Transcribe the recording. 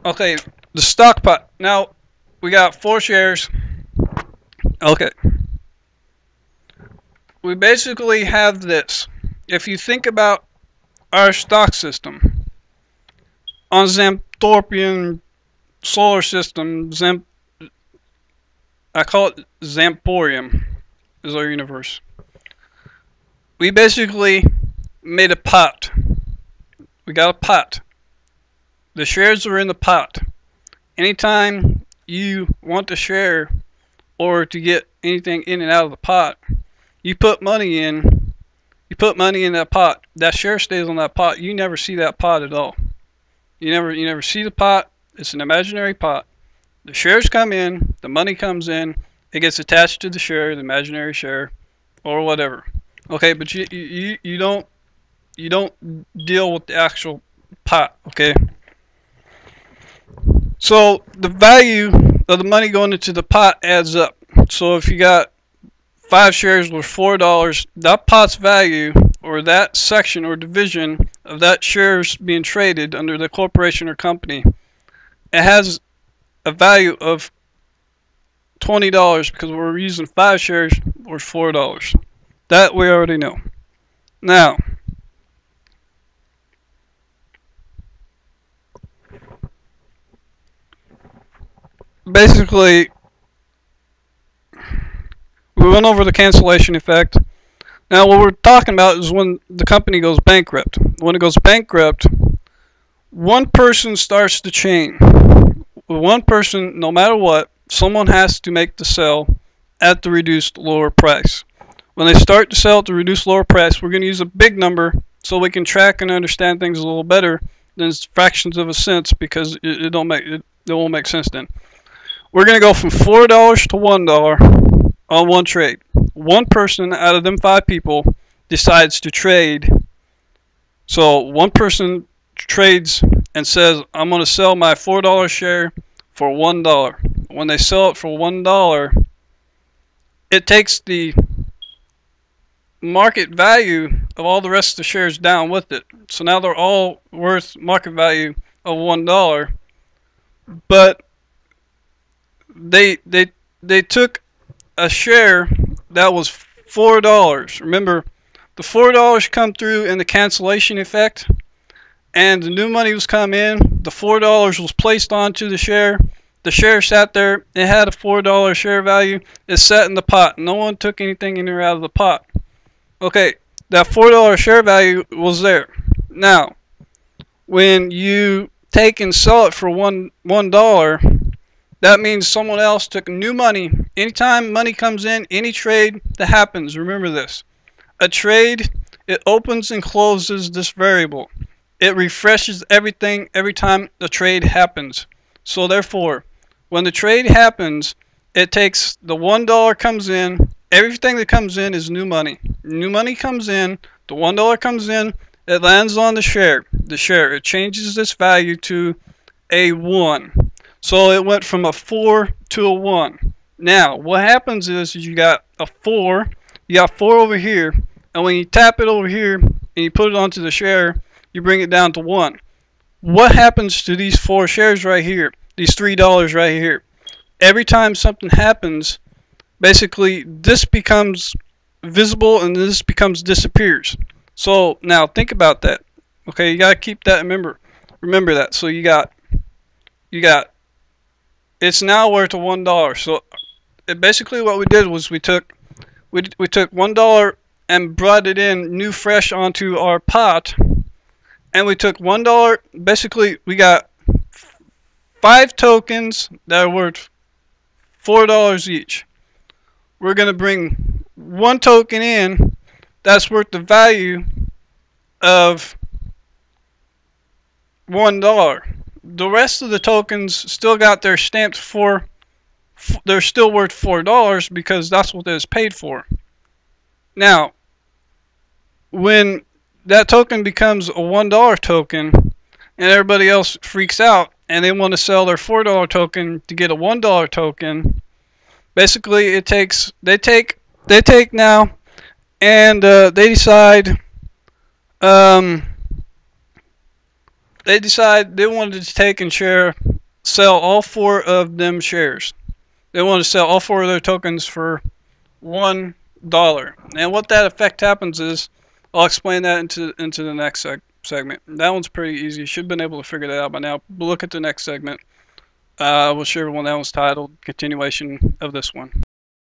Okay, the stock pot. Now we got 4 shares. Okay, we basically have this. If you think about our stock system on Zamporium solar system, I call it Zamporium is our universe. We basically made a pot. We got a pot. The shares are in the pot. Anytime you want to share or to get anything in and out of the pot, you put money in. You put money in that pot. That share stays on that pot. You never see that pot at all. You never see the pot. It's an imaginary pot. The shares come in. The money comes in. It gets attached to the share, the imaginary share, or whatever. Okay, but you don't deal with the actual pot. Okay. So the value of the money going into the pot adds up. So if you got 5 shares worth $4, that pot's value, or that section or division of that shares being traded under the corporation or company, it has a value of $20 because we're using 5 shares worth $4. That we already know. Now, basically, we went over the cancellation effect. Now, what we're talking about is when the company goes bankrupt. When it goes bankrupt, one person starts the chain. One person, no matter what, someone has to make the sell at the reduced lower price. When they start to sell at the reduced lower price, we're going to use a big number so we can track and understand things a little better than fractions of a cent, because it won't make sense then. We're going to go from $4 to $1 on one trade. One person out of them 5 people decides to trade. So one person trades and says, I'm going to sell my $4 share for $1. When they sell it for $1, it takes the market value of all the rest of the shares down with it. So now they're all worth market value of $1. But they took a share that was $4. Remember, the $4 come through in the cancellation effect, and the new money was come in. The $4 was placed onto the share. The share sat there. It had a $4 share value. It sat in the pot. No one took anything in or out of the pot. Okay, that $4 share value was there. Now, when you take and sell it for $1, that means someone else took new money. Anytime money comes in, any trade that happens, remember this. A trade, it opens and closes this variable. It refreshes everything every time the trade happens. So therefore, when the trade happens, it takes the $1 comes in. Everything that comes in is new money. New money comes in. The $1 comes in. It lands on the share. It changes this value to a 1. So it went from a 4 to a 1. Now, what happens is you got a 4. You got 4 over here. And when you tap it over here and you put it onto the share, you bring it down to 1. What happens to these 4 shares right here? These $3 right here? Every time something happens, basically this becomes visible and this disappears. So now think about that. Okay, you gotta keep that. Remember that. So you got it's now worth $1. So basically what we did was we took $1 and brought it in new fresh onto our pot, and we took $1. Basically we got 5 tokens that are worth $4 each. We're gonna bring 1 token in that's worth the value of $1. The rest of the tokens still got their stamped for, they're still worth $4 because that's what it was paid for. Now, when that token becomes a $1 token and everybody else freaks out and they want to sell their $4 token to get a $1 token, basically they take now and they decide they wanted to take and share sell all 4 of them shares. They want to sell all 4 of their tokens for $1. And what that effect happens is, I'll explain that into the next segment. That one's pretty easy. You should have been able to figure that out by now. But look at the next segment. We'll share one that was titled Continuation of this one.